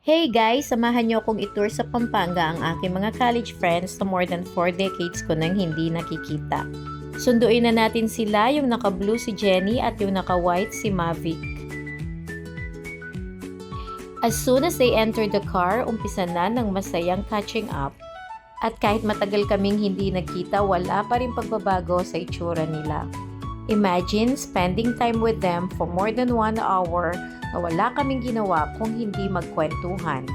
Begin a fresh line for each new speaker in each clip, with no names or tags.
Hey guys, samahan niyo akong itour sa Pampanga ang aking mga college friends na more than 4 decades ko nang hindi nakikita. Sunduin na natin sila, yung naka-blue si Jenny at yung naka-white si Mavic. As soon as they entered the car, umpisa na ng masayang catching up. At kahit matagal kaming hindi nagkita, wala pa rin pagbabago sa itsura nila. Imagine spending time with them for more than 1 hour na wala kaming ginawa kung hindi magkwentuhan.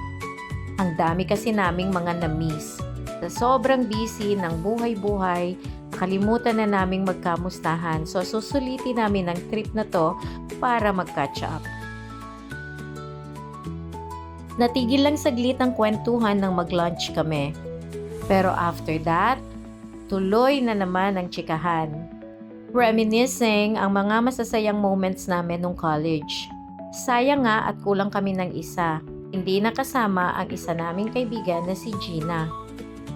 Ang dami kasi naming mga na-miss. Sa sobrang busy ng buhay-buhay, nakalimutan na naming magkamustahan, so susulitin namin ang trip na to para mag-catch up. Natigil lang saglit ang kwentuhan nang mag-lunch kami. Pero after that, tuloy na naman ang tsikahan. Reminiscing ang mga masasayang moments namin nung college. Sayang nga at kulang kami ng isa. Hindi nakasama ang isa naming kaibigan na si Gina.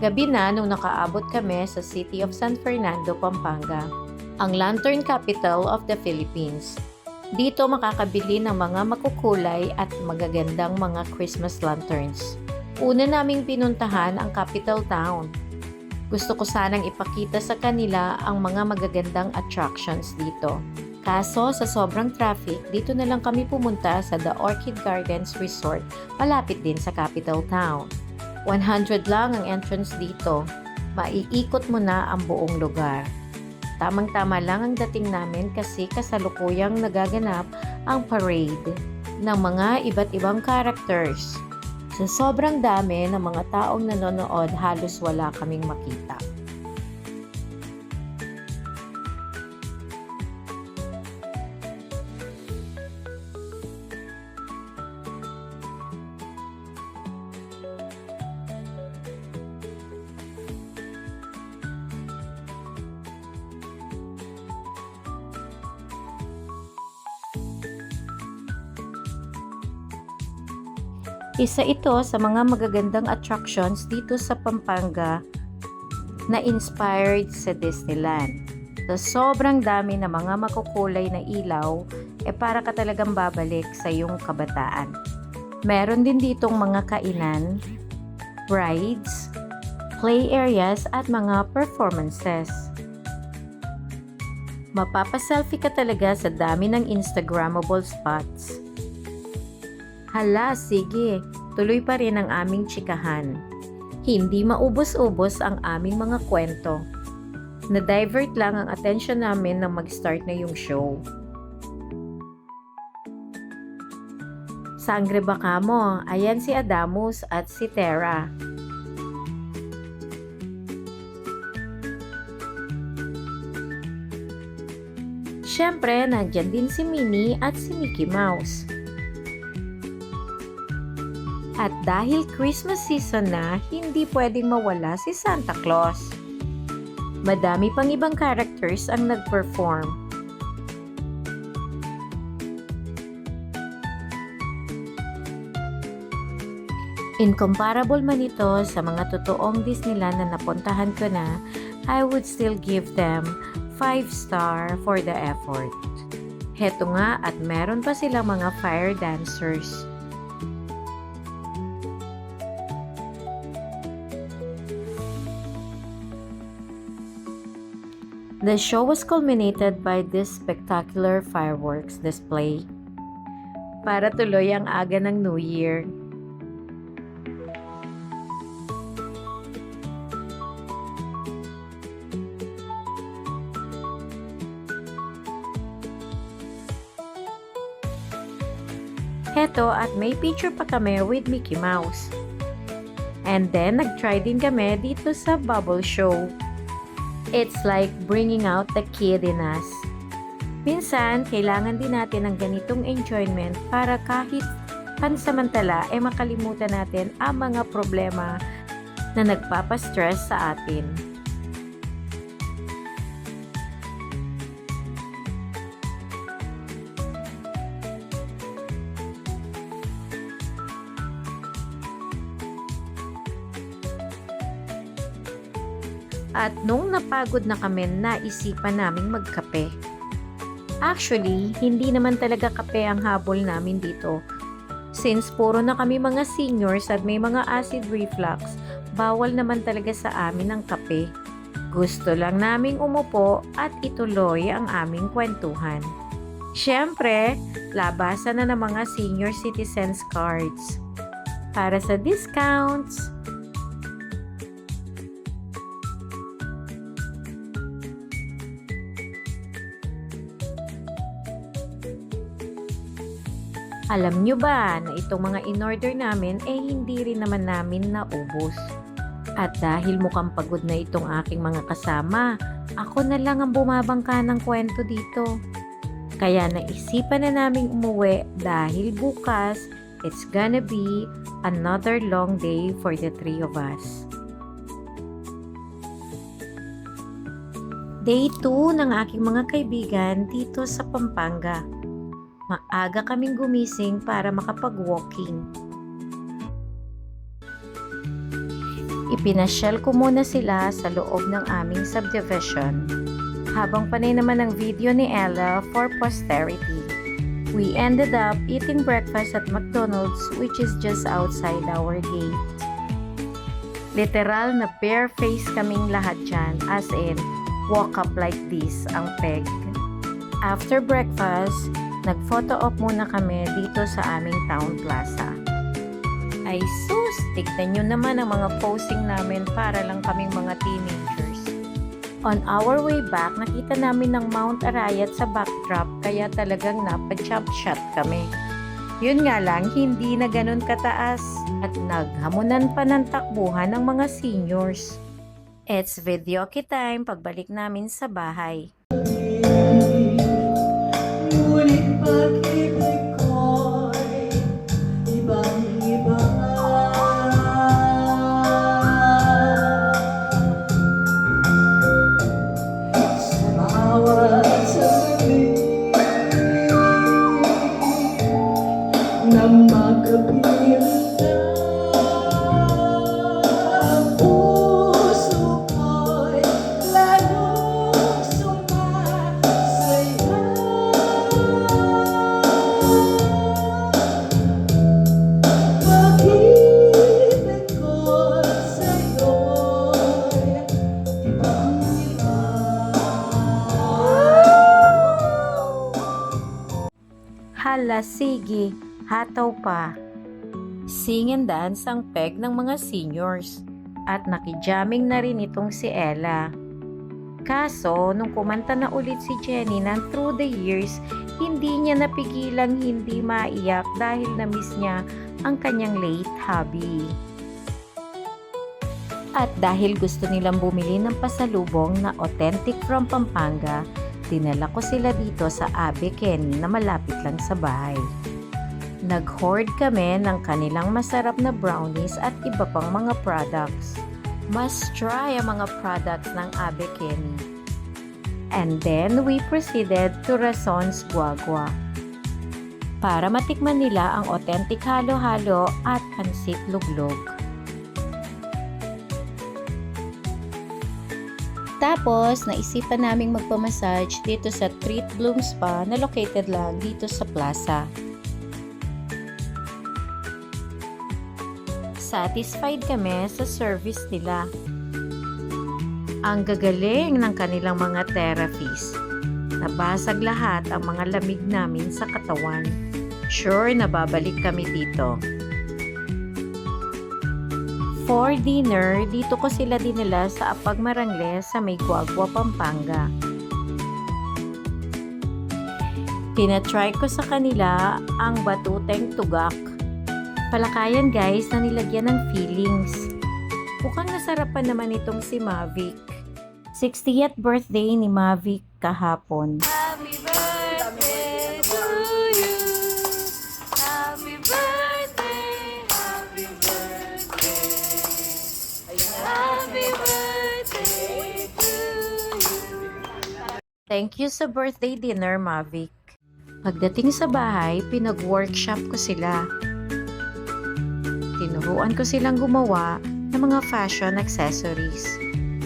Gabi na nung nakaabot kami sa City of San Fernando, Pampanga, ang lantern capital of the Philippines. Dito makakabili ng mga makukulay at magagandang mga Christmas lanterns. Una naming pinuntahan ang capital town. Gusto ko sanang ipakita sa kanila ang mga magagandang attractions dito. Kaso sa sobrang traffic, dito na lang kami pumunta sa The Orchid Gardens Resort, malapit din sa capital town. 100 lang ang entrance dito. Maiikot mo na ang buong lugar. Tamang-tama lang ang dating namin kasi kasalukuyang nagaganap ang parade ng mga iba't ibang characters. Sa sobrang dami ng mga taong nanonood, halos wala kaming makita. Isa ito sa mga magagandang attractions dito sa Pampanga na inspired sa Disneyland. Sa sobrang dami ng mga makukulay na ilaw, para ka talagang babalik sa iyong kabataan. Meron din ditong mga kainan, rides, play areas at mga performances. Mapapaselfie ka talaga sa dami ng Instagrammable spots. Hala, sige, tuloy pa rin ang aming tsikahan. Hindi maubos-ubos ang aming mga kwento. Na-divert lang ang attention namin nang mag-start na yung show. Sangre ba kamo? Ayan si Adamus at si Tera. Siyempre, nandyan din si Minnie at si Mickey Mouse. At dahil Christmas season na, hindi pwedeng mawala si Santa Claus. Madami pang ibang characters ang nag-perform. Incomparable man ito sa mga totoong Disneyland na napuntahan ko na, I would still give them 5 star for the effort. Heto nga at meron pa silang mga fire dancers. The show was culminated by this spectacular fireworks display. Para tuloy ang aga ng New Year. Heto at may picture pa kami with Mickey Mouse. And then nag-try din kami dito sa bubble show. It's like bringing out the kid in us. Minsan, kailangan din natin ng ganitong enjoyment para kahit pansamantala makalimutan natin ang mga problema na nagpapastress sa atin. At nung napagod na kami, naisipan naming magkape. Actually, hindi naman talaga kape ang habol namin dito. Since puro na kami mga seniors at may mga acid reflux, bawal naman talaga sa amin ang kape. Gusto lang naming umupo at ituloy ang aming kwentuhan. Siyempre, labasan na ng mga senior citizens cards. Para sa discounts, alam nyo ba na itong mga in-order namin hindi rin naman namin naubos. At dahil mukhang pagod na itong aking mga kasama, ako na lang ang bumabangka ng kwento dito. Kaya naisipan na naming umuwi dahil bukas, it's gonna be another long day for the three of us. Day 2 ng aking mga kaibigan dito sa Pampanga. Maaga kaming gumising para makapag-walking. Ipinasyal ko muna sila sa loob ng aming subdivision. Habang panay naman ang video ni Ella for posterity. We ended up eating breakfast at McDonald's, which is just outside our gate. Literal na bare face kaming lahat dyan, as in, walk up like this ang peg. After breakfast, nag-photo op muna kami dito sa aming town plaza. Ay sus, tignan nyo naman ang mga posing namin para lang kaming mga teenagers. On our way back, nakita namin ng Mount Arayat sa backdrop kaya talagang napa-jump shot kami. Yun nga lang, hindi na ganun kataas at naghamunan pa ng takbuhan ng mga seniors. It's videoke time pagbalik namin sa bahay.
Ngunit pag-ibig ko'y ibang-iba. Sa bawat sandali na magkapit ang puso ko'y lalong sumasaya. Pag-ibig ko sa'yo'y ibang-iba.
Hala, sige, hataw pa. Sing and dance ang peg ng mga seniors. At nakijamming na rin itong si Ella. Kaso, nung kumanta na ulit si Jenny ng Through the Years, hindi niya napigilang hindi maiyak dahil na-miss niya ang kanyang late hubby. At dahil gusto nilang bumili ng pasalubong na authentic from Pampanga, dinala ko sila dito sa Abe Kenny na malapit lang sa bahay. Nag-hoard kami ng kanilang masarap na brownies at iba pang mga products. Must try ang mga products ng Abe Kenny. And then we proceeded to Razon's Guagua para matikman nila ang authentic halo-halo at pansit luglog. Tapos, naisipan naming magpamassage dito sa Treat Bloom Spa na located lang dito sa plaza. Satisfied kami sa service nila. Ang gagaling ng kanilang mga therapies. Nabasag lahat ang mga lamig namin sa katawan. Sure, nababalik kami dito. For dinner, dito ko sila dinala sa Apag Marangle sa May Guagua, Pampanga. Pinatry ko sa kanila ang batuteng tugak. Palakayan guys na nilagyan ng fillings. Mukhang nasarapan naman itong si Mavic. 60th birthday ni Mavic kahapon.
Happy birthday to you. Happy birthday. Happy birthday. Happy birthday to you.
Thank you sa birthday dinner, Mavic. Pagdating sa bahay, pinag-workshop ko sila. Tinuruan ko silang gumawa ng mga fashion accessories.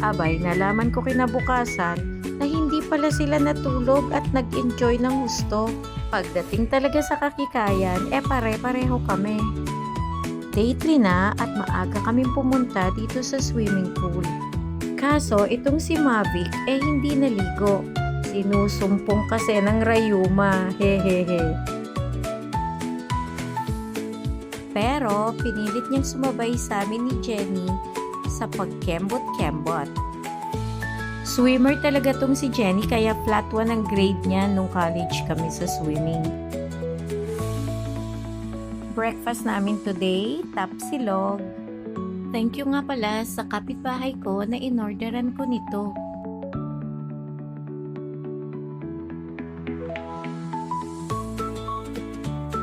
Abay, nalaman ko kinabukasan na hindi pala sila natulog at nag-enjoy ng husto. Pagdating talaga sa kakikayan, pare-pareho kami. Day 3 na at maaga kaming pumunta dito sa swimming pool. Kaso itong si Mavic hindi naligo. Sinusumpong kasi ng rayuma, hehehe. Pero pinilit niyang sumabay sa amin ni Jenny sa pagkembot-kembot. Swimmer talaga tong si Jenny kaya flat 1 ang grade niya nung college kami sa swimming. Breakfast namin today, tapsilog. Thank you nga pala sa kapitbahay ko na inorderan ko nito.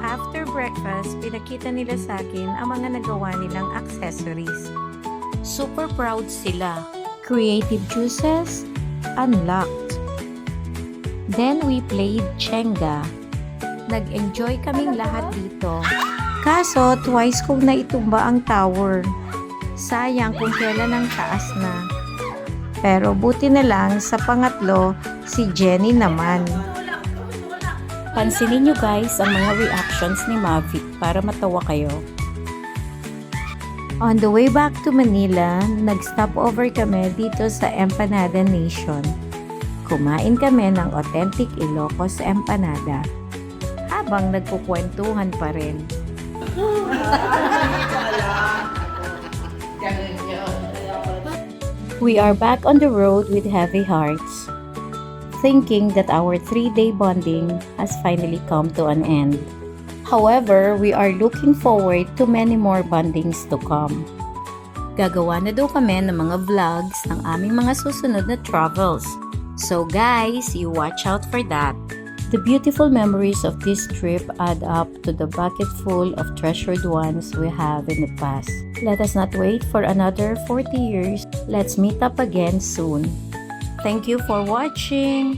After breakfast, pinakita nila sa akin ang mga nagawa nilang accessories. Super proud sila. Creative juices, unlocked. Then we played Jenga. Nag-enjoy kaming lahat dito. Kaso, twice kong naitumba ang tower. Sayang kung kailan ang taas na. Pero buti na lang sa pangatlo, si Jenny naman. Pansinin nyo guys ang mga reactions ni Mavic para matawa kayo. On the way back to Manila, nag-stop over kami dito sa Empanada Nation. Kumain kami ng authentic Ilocos empanada. Habang nagkukwentuhan pa rin. We are back on the road with heavy hearts, thinking that our 3-day bonding has finally come to an end. However, we are looking forward to many more bondings to come. Gagawa na daw kami ng mga vlogs ng aming mga susunod na travels. So guys, you watch out for that. The beautiful memories of this trip add up to the bucket full of treasured ones we have in the past. Let us not wait for another 40 years. Let's meet up again soon. Thank you for watching.